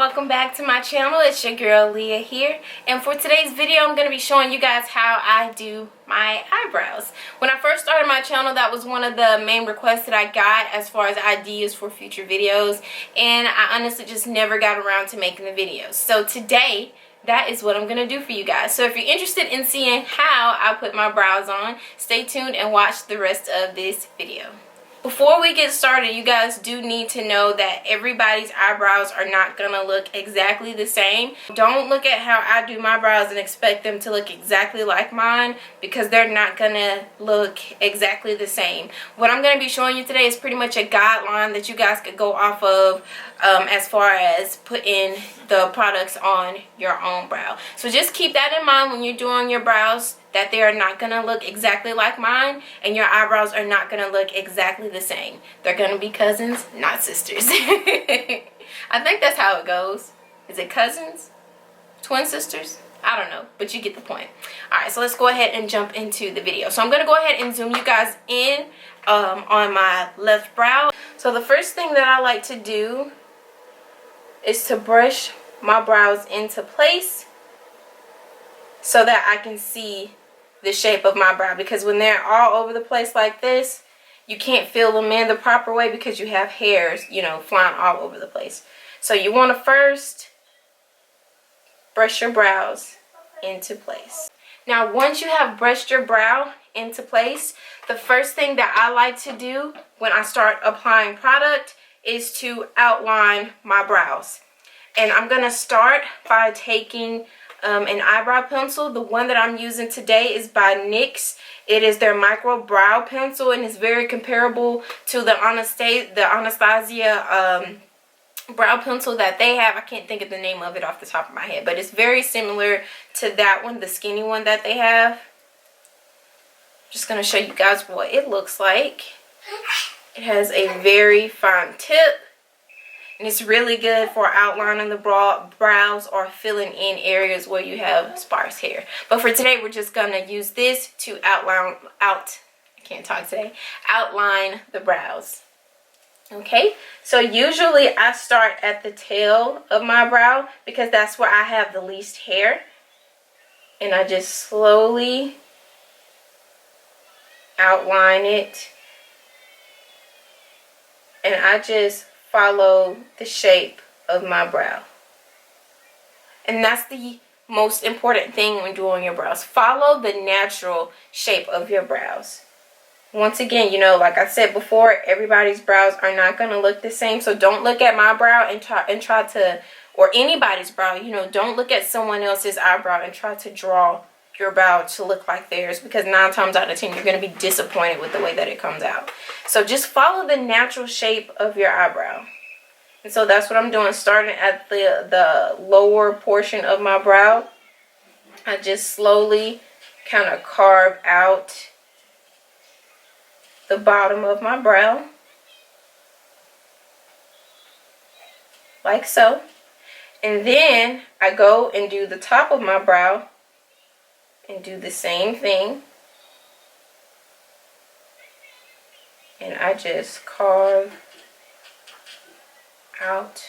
welcome back to my channel. It's your girl Leah here, and for today's video I'm going to be showing you guys how I do my eyebrows. When I first started my channel, that was one of the main requests that I got as far as ideas for future videos, and I honestly just never got around to making the videos. So today that is what I'm going to do for you guys. So if you're interested in seeing how I put my brows on, stay tuned and watch the rest of this video. Before we get started, you guys do need to know that everybody's eyebrows are not going to look exactly the same. Don't look at how I do my brows and expect them to look exactly like mine, because they're not going to look exactly the same. What I'm going to be showing you today is pretty much a guideline that you guys could go off of as far as putting the products on your own brow. So just keep that in mind when you're doing your brows, that they are not going to look exactly like mine, and your eyebrows are not going to look exactly the same. They're going to be cousins, not sisters. I think that's how it goes. Is it cousins? Twin sisters? I don't know, but you get the point. Alright, so let's go ahead and jump into the video. So I'm going to go ahead and zoom you guys in on my left brow. So the first thing that I like to do is to brush my brows into place so that I can see the shape of my brow, because when they're all over the place like this, you can't fill them in the proper way because you have hairs, you know, flying all over the place. So you want to first brush your brows into place. Now once you have brushed your brow into place, the first thing that I like to do when I start applying product is to outline my brows. And I'm going to start by taking an eyebrow pencil. The one that I'm using today is by NYX. It is their micro brow pencil, and it's very comparable to the Anastasia brow pencil that they have. I can't think of the name of it off the top of my head, but it's very similar to that one, the skinny one that they have. Just going to show you guys what it looks like. It has a very fine tip, and it's really good for outlining the brows or filling in areas where you have sparse hair. But for today, we're just going to use this to outline the brows. Okay, so usually I start at the tail of my brow because that's where I have the least hair. And I just slowly outline it. And I just follow the shape of my brow. And that's the most important thing when doing your brows. Follow the natural shape of your brows. Once again, you know, like I said before, everybody's brows are not going to look the same. So don't look at my brow and try to, or anybody's brow, you know, don't look at someone else's eyebrow and try to draw your brow to look like theirs, because 9 times out of 10 you're going to be disappointed with the way that it comes out. So just follow the natural shape of your eyebrow. And so that's what I'm doing, starting at the lower portion of my brow. I just slowly kind of carve out the bottom of my brow, like so. And then I go and do the top of my brow and do the same thing. And I just carve out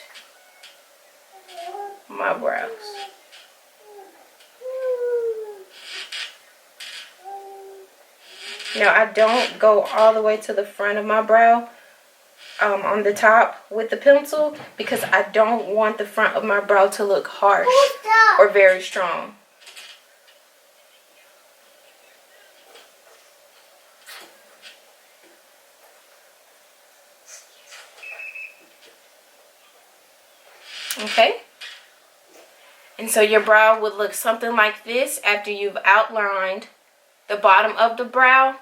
my brows. Now I don't go all the way to the front of my brow on the top with the pencil, because I don't want the front of my brow to look harsh or very strong. Okay, and so your brow would look something like this after you've outlined the bottom of the brow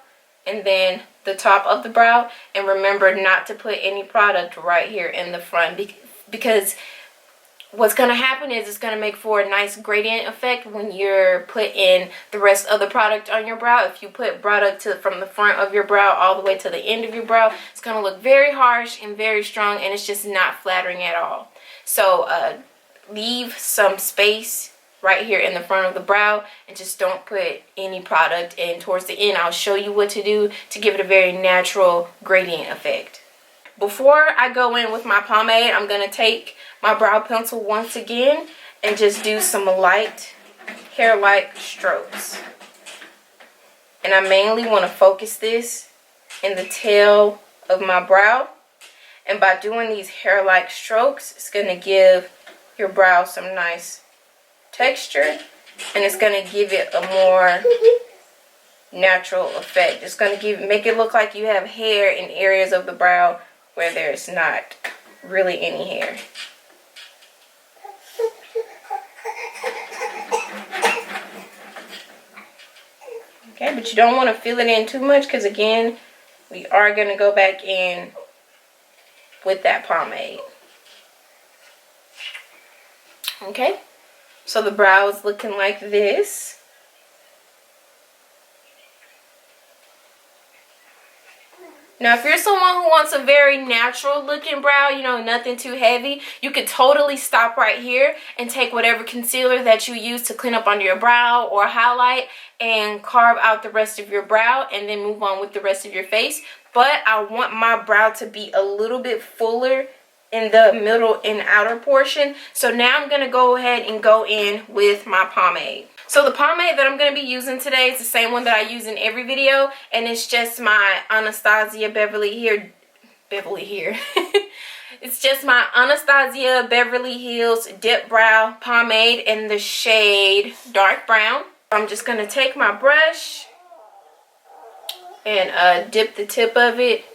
and then the top of the brow. And remember not to put any product right here in the front, because what's going to happen is it's going to make for a nice gradient effect when you're putting the rest of the product on your brow. If you put product from the front of your brow all the way to the end of your brow, it's going to look very harsh and very strong, and it's just not flattering at all. So leave some space right here in the front of the brow, and just don't put any product in. Towards the end, I'll show you what to do to give it a very natural gradient effect. before I go in with my pomade, I'm going to take my brow pencil once again and just do some light hair-like strokes. And I mainly want to focus this in the tail of my brow. And by doing these hair-like strokes, it's going to give your brow some nice texture. And it's going to give it a more natural effect. It's going to make it look like you have hair in areas of the brow where there's not really any hair. Okay, but you don't want to fill it in too much because, again, we are going to go back in with that pomade. Okay, so the brow is looking like this. Now, if you're someone who wants a very natural looking brow, you know, nothing too heavy, you could totally stop right here and take whatever concealer that you use to clean up under your brow or highlight and carve out the rest of your brow and then move on with the rest of your face. But I want my brow to be a little bit fuller in the middle and outer portion. So now I'm going to go ahead and go in with my pomade. So the pomade that I'm going to be using today is the same one that I use in every video, and it's just my Anastasia Beverly It's just my Anastasia Beverly Hills Dip Brow Pomade in the shade Dark Brown. I'm just going to take my brush and dip the tip of it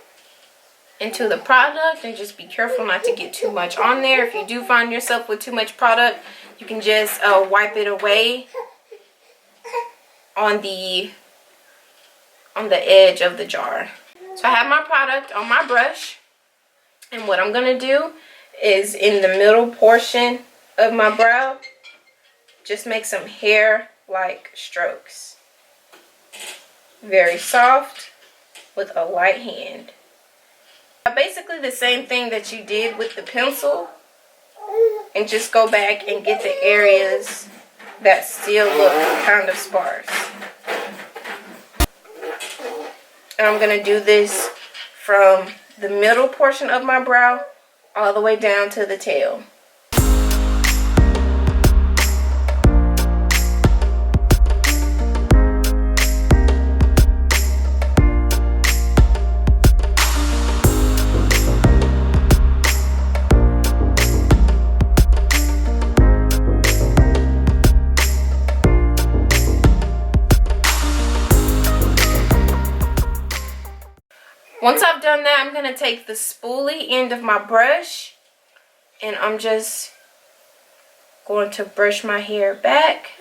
into the product, and just be careful not to get too much on there. If you do find yourself with too much product, you can just wipe it away on the edge of the jar. So I have my product on my brush, and what I'm going to do is in the middle portion of my brow, just make some hair-like strokes. Very soft with a light hand. Basically the same thing that you did with the pencil, and just go back and get the areas that still look kind of sparse. And I'm going to do this from the middle portion of my brow all the way down to the tail. Once I've done that, I'm going to take the spoolie end of my brush, and I'm just going to brush my hair back.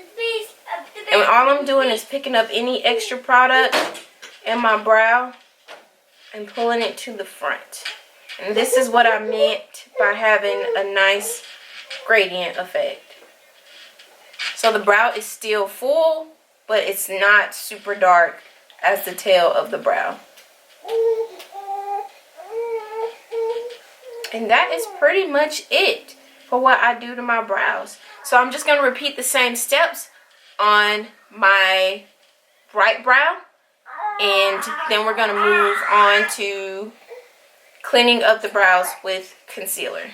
And all I'm doing is picking up any extra product in my brow and pulling it to the front. And this is what I meant by having a nice gradient effect. So the brow is still full, but it's not super dark as the tail of the brow. And that is pretty much it for what I do to my brows. So I'm just going to repeat the same steps on my right brow, and then we're going to move on to cleaning up the brows with concealer.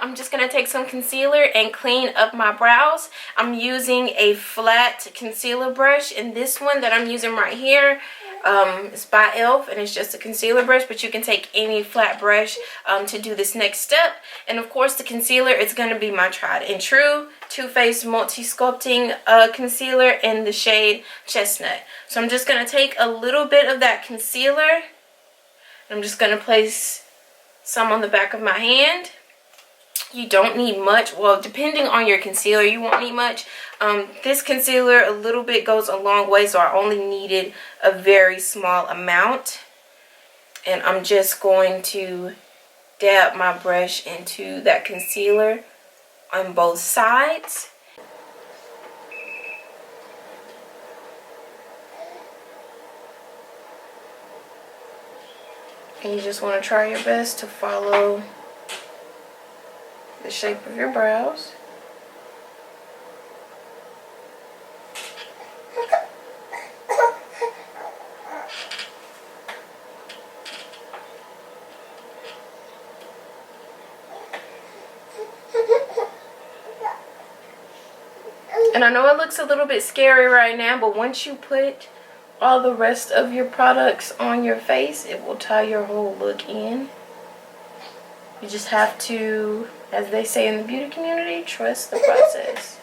I'm just going to take some concealer and clean up my brows. I'm using a flat concealer brush, and this one that I'm using right here It's by e.l.f. and it's just a concealer brush, but you can take any flat brush to do this next step. And of course the concealer is going to be my tried and true Too Faced Multi Sculpting concealer in the shade Chestnut. So I'm just going to take a little bit of that concealer. I'm just going to place some on the back of my hand. You don't need much. Well, depending on your concealer, you won't need much. This concealer, a little bit goes a long way, so I only needed a very small amount. And I'm just going to dab my brush into that concealer on both sides. And you just want to try your best to follow the shape of your brows. And I know it looks a little bit scary right now, but once you put all the rest of your products on your face, it will tie your whole look in. You just have to, as they say in the beauty community, trust the process.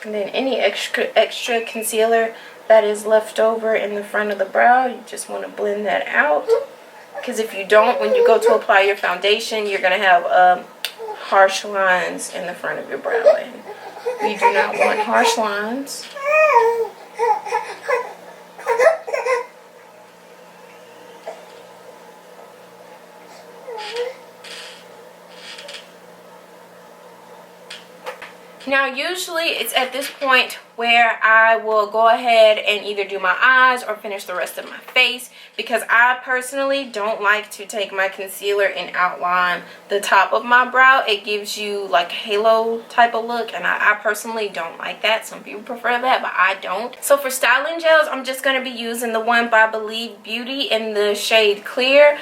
And then any extra concealer that is left over in the front of the brow, you just want to blend that out. Because if you don't, when you go to apply your foundation, you're going to have harsh lines in the front of your brow. And you do not want harsh lines. Now usually it's at this point where I will go ahead and either do my eyes or finish the rest of my face, because I personally don't like to take my concealer and outline the top of my brow. It gives you like a halo type of look, and I personally don't like that. Some people prefer that, but I don't. So for styling gels, I'm just going to be using the one by Believe Beauty in the shade Clear.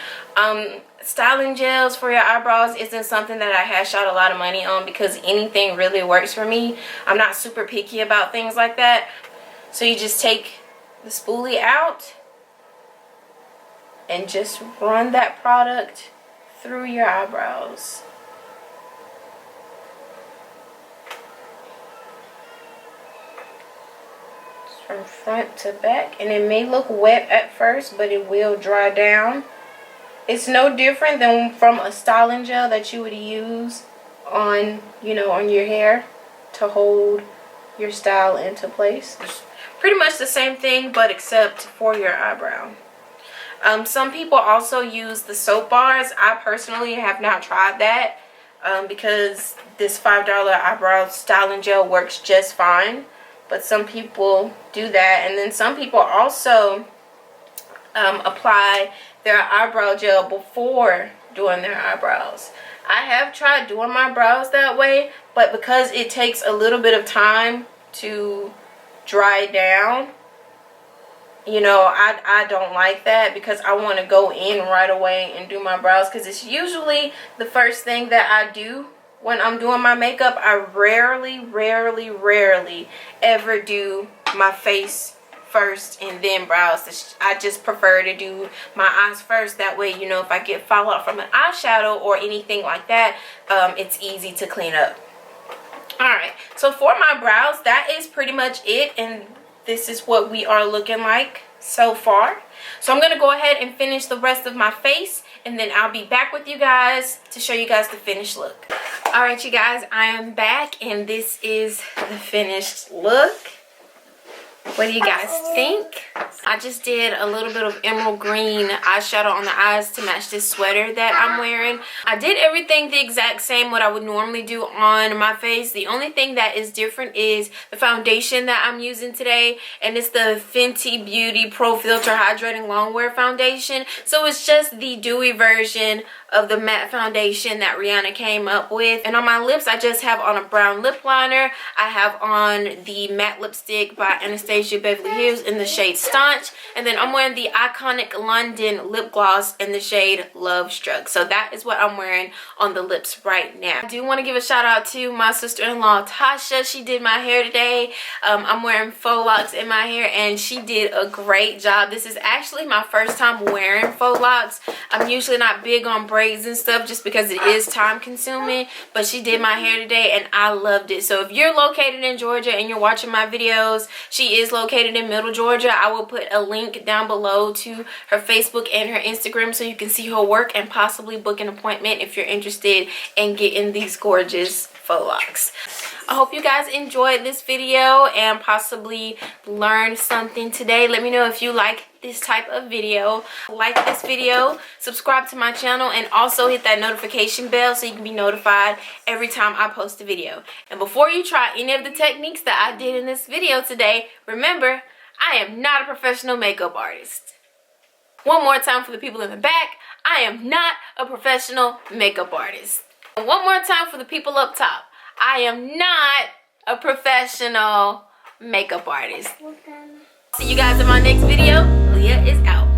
Styling gels for your eyebrows isn't something that I hash out a lot of money on, because anything really works for me. I'm not super picky about things like that. So you just take the spoolie out and just run that product through your eyebrows. Just from front to back. And it may look wet at first, but it will dry down. It's no different than from a styling gel that you would use on, on your hair to hold your style into place. It's pretty much the same thing, but except for your eyebrow. Some people also use the soap bars. I personally have not tried that because this $5 eyebrow styling gel works just fine. But some people do that. And then some people also apply their eyebrow gel before doing their eyebrows. I have tried doing my brows that way, but because it takes a little bit of time to dry down, I don't like that, because I want to go in right away and do my brows, because it's usually the first thing that I do when I'm doing my makeup. I rarely ever do my face first and then brows. I just prefer to do my eyes first. That way, if I get fallout from an eyeshadow or anything like that, it's easy to clean up. Alright, so for my brows, that is pretty much it, and this is what we are looking like so far. So I'm going to go ahead and finish the rest of my face, and then I'll be back with you guys to show you guys the finished look. Alright, you guys, I am back, and this is the finished look. What do you guys think? I just did a little bit of emerald green eyeshadow on the eyes to match this sweater that I'm wearing. I did everything the exact same what I would normally do on my face. The only thing that is different is the foundation that I'm using today, and it's the Fenty Beauty Pro Filter Hydrating Longwear Foundation. So it's just the dewy version of the matte foundation that Rihanna came up with. And on my lips, I just have on a brown lip liner. I have on the matte lipstick by Anastasia Anastasia Beverly Hills in the shade Staunch. And then I'm wearing the iconic London lip gloss in the shade Love Struck. So that is what I'm wearing on the lips right now. I do want to give a shout out to my sister-in-law Tasha. She did my hair today. I'm wearing Faux Locs in my hair and she did a great job. This is actually my first time wearing Faux Locs. I'm usually not big on braids and stuff just because it is time consuming, but she did my hair today and I loved it. So if you're located in Georgia and you're watching my videos, she is located in Middle Georgia. I will put a link down below to her Facebook and her Instagram so you can see her work and possibly book an appointment if you're interested in getting these gorgeous Faux Locs. I hope you guys enjoyed this video and possibly learned something today. Let me know if you like this type of video. Like this video, subscribe to my channel, and also hit that notification bell so you can be notified every time I post a video. And before you try any of the techniques that I did in this video today, remember, I am not a professional makeup artist. One more time for the people in the back, I am not a professional makeup artist. And one more time for the people up top, I am not a professional makeup artist. See you guys in my next video. Leah is out.